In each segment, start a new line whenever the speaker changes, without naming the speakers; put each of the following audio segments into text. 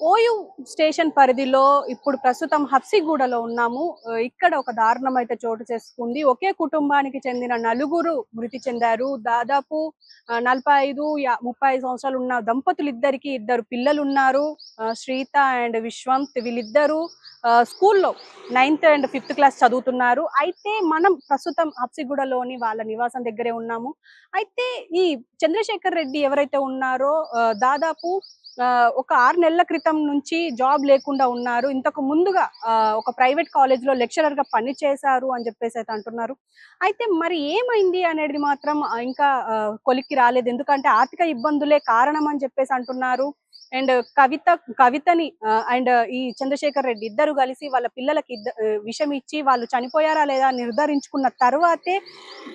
OU station పరిధిలో ఇప్పుడు ప్రస్తుతం హబ్సిగూడలో ఉన్నాము. ఇక్కడ ఒక దారుణం అయితే చోటు చేసుకుంది. ఒకే కుటుంబానికి చెందిన నలుగురు మృతి చెందారు. దాదాపు 45, 35 సంవత్సరాలు ఉన్న దంపతులిద్దరికీ ఇద్దరు పిల్లలున్నారు. శ్రీత అండ్ విశ్వంత్ వీళ్ళిద్దరూ స్కూల్లో 9th అండ్ 5th క్లాస్ చదువుతున్నారు. అయితే మనం ప్రస్తుతం హబ్సిగూడలోని వాళ్ళ నివాసం దగ్గరే ఉన్నాము. అయితే ఈ చంద్రశేఖర్ రెడ్డి ఎవరైతే ఉన్నారో దాదాపు ఒక 6 నెలల క్రితం నుంచి జాబ్ లేకుండా ఉన్నారు. ఇంతకు ముందుగా ఒక ప్రైవేట్ కాలేజ్‌లో లెక్చరర్‌గా పని చేశారు అని చెప్పేసైతే అంటున్నారు. అయితే మరి ఏమైంది అనేది మాత్రం ఇంకా కొలిక్కి రాలేదు. ఎందుకంటే ఆర్థిక ఇబ్బందులే కారణం అని చెప్పేసి అంటున్నారు. అండ్ కవితని అండ్ ఈ చంద్రశేఖర్ రెడ్డి ఇద్దరు కలిసి వాళ్ళ పిల్లలకి విషం ఇచ్చి వాళ్ళు చనిపోయారా లేదా నిర్ధారించుకున్న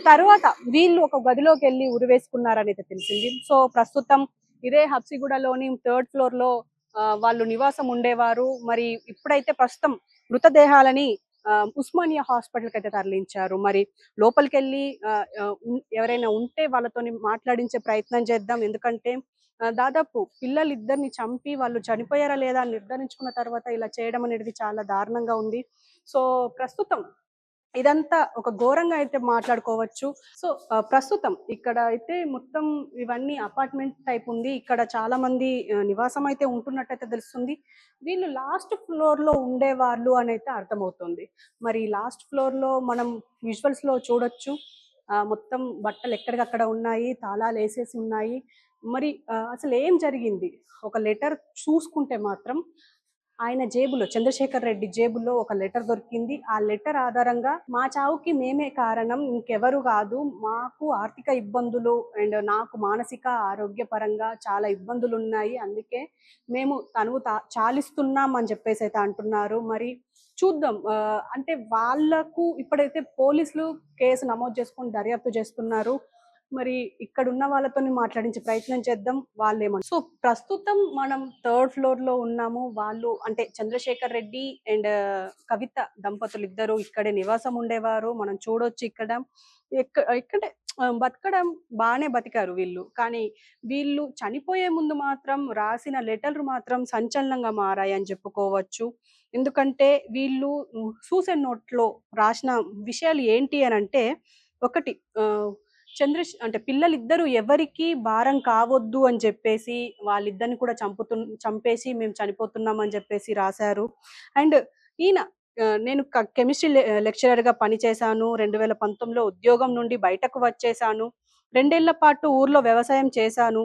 తర్వాత వీళ్ళు ఒక గదిలోకెళ్ళి ఉరివేసుకున్నారనైతే తెలిసింది. సో ప్రస్తుతం ఇదే హబ్సిగూడలోని 3rd ఫ్లోర్ లో వాళ్ళు నివాసం ఉండేవారు. మరి ఇప్పుడైతే ప్రస్తుతం మృతదేహాలని ఉస్మానియా హాస్పిటల్ కి అయితే తరలించారు. మరి లోపలికెళ్ళి ఎవరైనా ఉంటే వాళ్ళతోని మాట్లాడించే ప్రయత్నం చేద్దాం. ఎందుకంటే దాదాపు పిల్లలిద్దరిని చంపి వాళ్ళు చనిపోయారా లేదా అని నిర్ధారించుకున్న తర్వాత ఇలా చేయడం అనేది చాలా దారుణంగా ఉంది. సో ప్రస్తుతం ఇదంతా ఒక ఘోరంగా అయితే మాట్లాడుకోవచ్చు. సో ప్రస్తుతం ఇక్కడ అయితే మొత్తం ఇవన్నీ అపార్ట్మెంట్ టైప్ ఉంది. ఇక్కడ చాలా మంది నివాసం అయితే ఉంటున్నట్టయితే తెలుస్తుంది. వీళ్ళు లాస్ట్ ఫ్లోర్ లో ఉండేవాళ్ళు అని అయితే అర్థమవుతుంది. మరి లాస్ట్ ఫ్లోర్ లో మనం విజువల్స్ లో చూడొచ్చు. మొత్తం బట్టలు ఎక్కడికక్కడ ఉన్నాయి, తాళాలు వేసేసి ఉన్నాయి. మరి అసలు ఏం జరిగింది? ఒక లెటర్ చూసుకుంటే మాత్రం ఆయన జేబులో చంద్రశేఖర్ రెడ్డి జేబులో ఒక లెటర్ దొరికింది. ఆ లెటర్ ఆధారంగా మా చావుకి మేమే కారణం, ఇంకెవరు కాదు. మాకు ఆర్థిక ఇబ్బందులు అండ్ నాకు మానసిక ఆరోగ్య పరంగా చాలా ఇబ్బందులు ఉన్నాయి. అందుకే మేము తనువు చాలిస్తున్నాం అని చెప్పేసి అయితే అంటున్నారు. మరి చూద్దాం. అంటే వాళ్ళకు ఇప్పుడైతే పోలీసులు కేసు నమోదు చేసుకొని దర్యాప్తు చేస్తున్నారు. మరి ఇక్కడ ఉన్న వాళ్ళతోని మాట్లాడించే ప్రయత్నం చేద్దాం. వాళ్ళేమంటారు. సో ప్రస్తుతం మనం 3rd ఫ్లోర్ లో ఉన్నాము. వాళ్ళు అంటే చంద్రశేఖర్ రెడ్డి అండ్ కవిత దంపతులు ఇద్దరు ఇక్కడే నివాసం ఉండేవారు. మనం చూడొచ్చు ఇక్కడ. ఇక్కడే బతకడం బానే బతికారు వీళ్ళు. కానీ వీళ్ళు చనిపోయే ముందు మాత్రం రాసిన లెటర్లు మాత్రం సంచలనంగా మారాయని చెప్పుకోవచ్చు. ఎందుకంటే వీళ్ళు సూసైడ్ నోట్ లో రాసిన విషయాలు ఏంటి అని అంటే, ఒకటి అంటే పిల్లలిద్దరూ ఎవరికి భారం కావద్దు అని చెప్పేసి వాళ్ళిద్దరిని కూడా చంపేసి మేము చనిపోతున్నాం అని చెప్పేసి రాశారు. అండ్ ఈయన నేను కెమిస్ట్రీ లెక్చరర్ గా పనిచేశాను. 2019లో ఉద్యోగం నుండి బయటకు వచ్చేసాను. 2 ఏళ్ల పాటు ఊర్లో వ్యవసాయం చేశాను.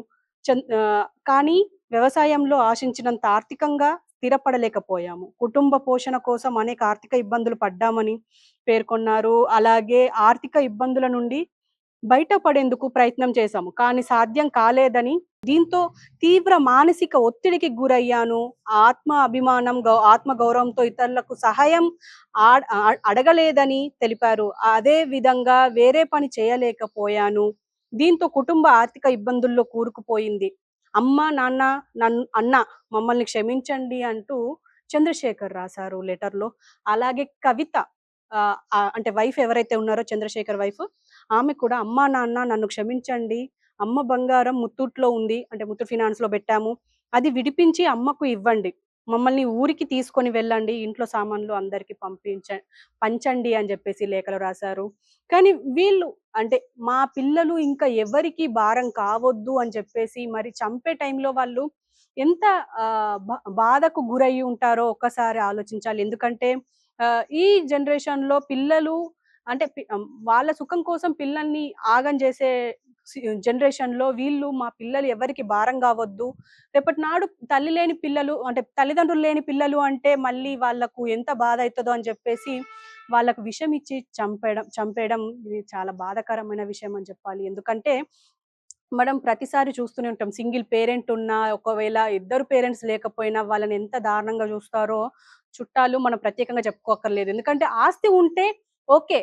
కానీ వ్యవసాయంలో ఆశించినంత ఆర్థికంగా స్థిరపడలేకపోయాము. కుటుంబ పోషణ కోసం అనేక ఆర్థిక ఇబ్బందులు పడ్డామని పేర్కొన్నారు. అలాగే ఆర్థిక ఇబ్బందుల నుండి బయటపడేందుకు ప్రయత్నం చేశాము. కానీ సాధ్యం కాలేదని, దీంతో తీవ్ర మానసిక ఒత్తిడికి గురయ్యాను. ఆత్మ గౌరవంతో ఇతరులకు సహాయం అడగలేదని తెలిపారు. అదే విధంగా వేరే పని చేయలేకపోయాను. దీంతో కుటుంబ ఆర్థిక ఇబ్బందుల్లో కూరుకుపోయింది. అమ్మ, నాన్న, అన్న మమ్మల్ని క్షమించండి అంటూ చంద్రశేఖర్ రాశారు లెటర్‌లో. అలాగే కవిత అంటే వైఫ్ ఎవరైతే ఉన్నారో చంద్రశేఖర్ వైఫ్, ఆమె కూడా అమ్మా, నాన్న నన్ను క్షమించండి. అమ్మ బంగారం ముత్తూట్‌లో ఉంది. అంటే ముత్తూట్ ఫినాన్స్‌లో పెట్టాము. అది విడిపించి అమ్మకు ఇవ్వండి. మమ్మల్ని ఊరికి తీసుకొని వెళ్ళండి. ఇంట్లో సామాన్లు అందరికి పంచండి అని చెప్పేసి లేఖలో రాశారు. కానీ వీళ్ళు అంటే మా పిల్లలు ఇంకా ఎవరికీ భారం కావద్దు అని చెప్పేసి మరి చంపే టైంలో వాళ్ళు ఎంత బాధకు గురయ్యి ఉంటారో ఒక్కసారి ఆలోచించాలి. ఎందుకంటే ఈ జనరేషన్‌లో పిల్లలు అంటే వాళ్ళ సుఖం కోసం పిల్లల్ని ఆగం చేసే జనరేషన్‌లో వీళ్ళు మా పిల్లలు ఎవరికి భారం కావద్దు. రేపటి నాడు తల్లి లేని పిల్లలు అంటే తల్లిదండ్రులు లేని పిల్లలు అంటే మళ్ళీ వాళ్ళకు ఎంత బాధ అయితదో అని చెప్పేసి వాళ్ళకు విషం ఇచ్చి చంపేయడం ఇది చాలా బాధాకరమైన విషయం అని చెప్పాలి. ఎందుకంటే మనం ప్రతిసారి చూస్తూనే ఉంటాం. సింగిల్ పేరెంట్ ఉన్నా, ఒకవేళ ఇద్దరు పేరెంట్స్ లేకపోయినా వాళ్ళని ఎంత దారుణంగా చూస్తారో చుట్టాలు మనం ప్రత్యేకంగా చెప్పుకోక్కర్లేదు. ఎందుకంటే ఆస్తి ఉంటే ఓకే.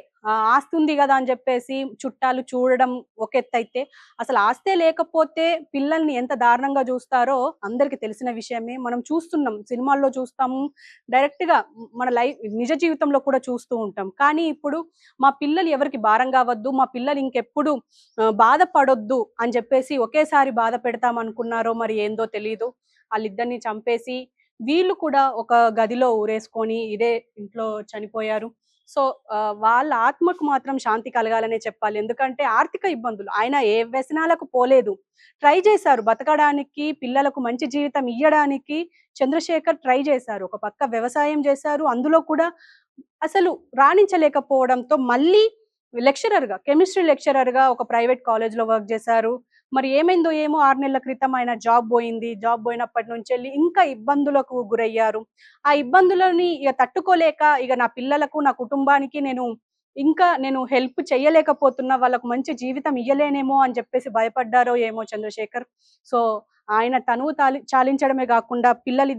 ఆస్తి ఉంది గదా అని జెప్పేసి చుట్టాలు చూడడం ఒక ఎత్తైతే, అసలు ఆస్తే లేకపోతే పిల్లల్ని ఎంత దారుణంగా జూస్తారో అందరికి తెలిసిన విషయమే. మనం చూస్తున్నాం. సినిమాల్లో చూస్తాము. డైరెక్ట్‌గా మన నిజ జీవితంలో కూడా చూస్తూ ఉంటాం. కానీ ఇప్పుడు మా పిల్లలు ఎవరికి భారం గావద్దు, మా పిల్లలు ఇంకెప్పుడు బాధపడొద్దు అని జెప్పేసి ఒకేసారి బాధ పెడతామనుకున్నారో మరి ఏందో తెలీదు. ఆళ్ళిద్దరిని చంపేసి వీళ్ళు కూడా ఒక గదిలో ఊరేసుకొని ఇదే ఇంట్లో చనిపోయారు. సో, వాళ్ళ ఆత్మకు మాత్రం శాంతి కలగాలనే చెప్పాలి. ఎందుకంటే ఆర్థిక ఇబ్బందులు. ఆయన ఏ వ్యసనాలకు పోలేదు. ట్రై చేశారు బతకడానికి, పిల్లలకు మంచి జీవితం ఇయ్యడానికి చంద్రశేఖర్ ట్రై చేశారు. ఒక పక్క వ్యవసాయం చేశారు. అందులో కూడా అసలు రాణించలేకపోవడంతో మళ్ళీ కెమిస్ట్రీ లెక్చరర్‌గా ఒక ప్రైవేట్ కాలేజ్‌లో వర్క్ చేశారు. మరి ఏమైందో ఏమో 6 నెలల క్రితం ఆయన జాబ్ బోయింది. జాబ్ బోయినప్పటి నుంచెల్లి ఇంకా ఇబ్బందులకు గురయ్యారు. ఆ ఇబ్బందులని ఇగ తట్టుకోలేక ఇగ నా పిల్లలకు, నా కుటుంబానికి నేను హెల్ప్ చేయలేకపోతున్నా, వాళ్ళకు మంచి జీవితం ఇయ్యలేనేమో అని చెప్పేసి భయపడ్డారో ఏమో చంద్రశేఖర్. సో, ఆయన తనువు చాలించడమే గాకుండా పిల్లలిద్దరిని